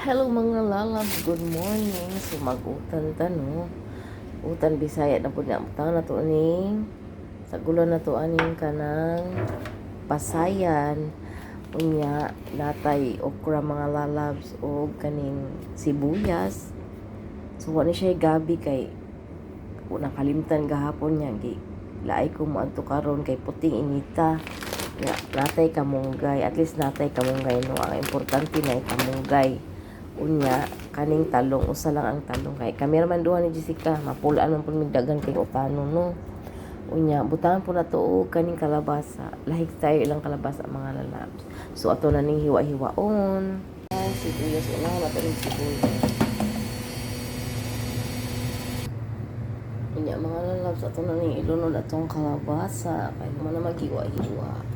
Hello mga lalab, good morning. So mag-utan ta no. Utan Bisaya na pud na utang na to ning sa gulo na to aning kanang pasayan. Unya natay okra mga lalabs o kaning sibuyas. So wala siya gabi kay una kalimtan gahapon niya gi laay ko mo adto karon kay puting inita. Ya, natay kamunggay, at least natay kamunggay no. Ang importante na kamunggay. Unya kaning talong usa lang ang talong kay kami man duha ni Jessica mapulaan man pud mig dagan kay utano no. Unya butangan po na to og kaning kalabasa, lahig tayo ilang kalabasa mga lalabs. So ato na ning hiwa-hiwaon sibuyas, una na to ning sibuyas. Unya mga lalabs, ato na ning ilunod atong kalabasa kay mo na maghiwa-hiwa.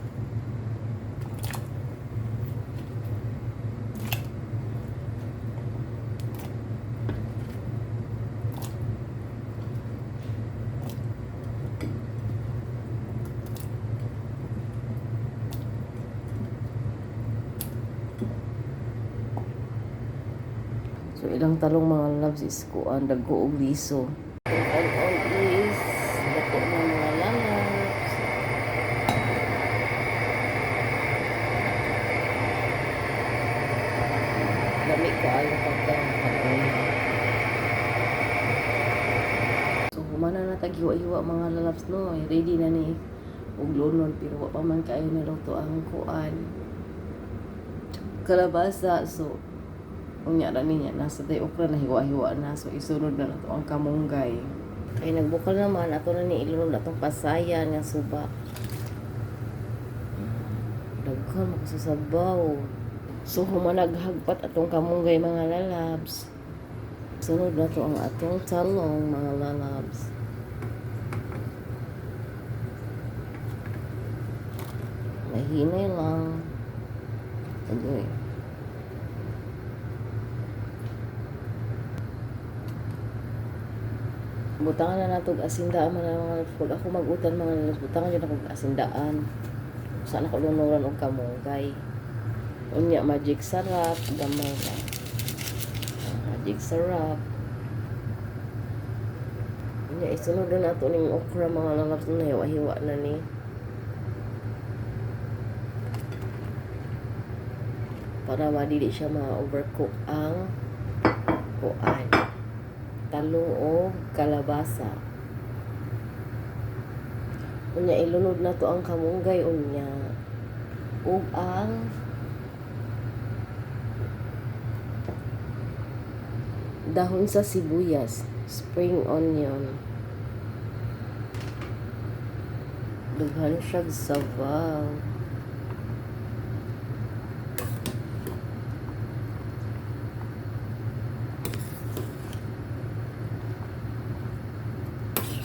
So ilang talong mga loves is kuan dagko og liso. All is dako na mga lalabs. Dami ko ayo pagkaon. So humana na taghiwa-hiwa mga lalabs no. Ready na ni og lunon pero wa pa man kaayo niluto ang kuan kalabasa. So unya na niya nasa day okra na hiwa-hiwa na, so isunod na nato ang kamunggay kay nagbukal naman ato na ni ilunod atong pasayan nga suba. Daghan makasasabaw. So humanaghagpat atong kamunggay mga lalabs. Sunod na to ang atong talong mga lalabs. Mahinay lang. Agoy. Butangan na natog asindaan mga lalabs. Pag ako mag-utan mga lalabs, butangan yun ako asindaan. Saan ako lunuran og kamunggay. Unya magic sarap, gamay lang. Magic sarap. Unya isunod na nato ning okra mga lalabs na hiwa-hiwa na ni. Para madili siya ma-overcook ang kuan. Talong o kalabasa. Unya ilunod na to ang kamunggay unya. Ug ang dahon sa sibuyas, spring onion. Dughan siya sabaw.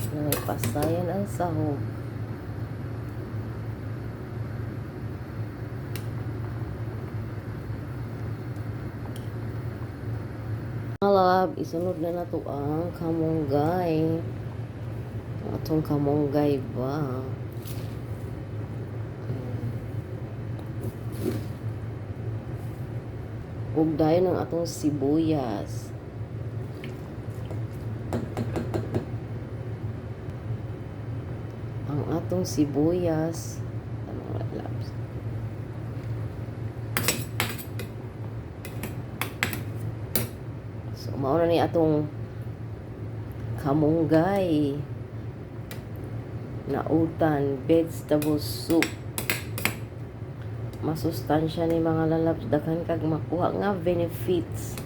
May pasayan ang sahog. Love, isunod na nato ang kamunggay. Atong kamunggay ba? Ug dayon ang atong sibuyas. Ang atong sibuyas, mga loves. So mauna ni atong kamunggay na utan vegetable soup. Masustansya ni mga lalabs, daghan kag makuha nga benefits.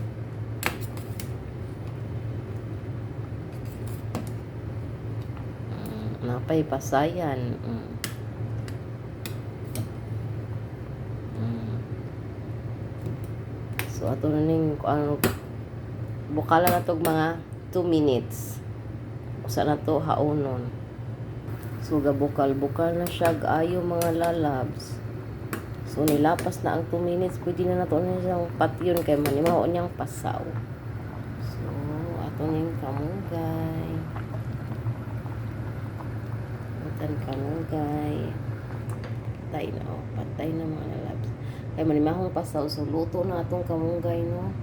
Napay pasayan. So ato na ning ano, bukala na tog mga 2 minutes. Usa na to haunon. So gabukal-bukal na siya ayo mga lalabs. So nilapas na ang 2 minutes, pwede na nato na siyang patyon kay manimaw niyang pasaw. So ato ning kamunggay. Kamunggay. Patay na, patay na mga lalabs. Kaya manimahong pasaw, so luto na atong kamunggay, no?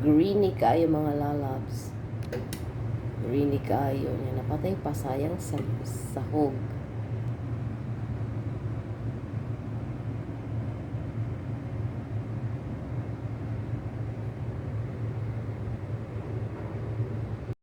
greeny kayo mga lalabs. Greeny kayo niya. Napatay pa sayang sa sahog.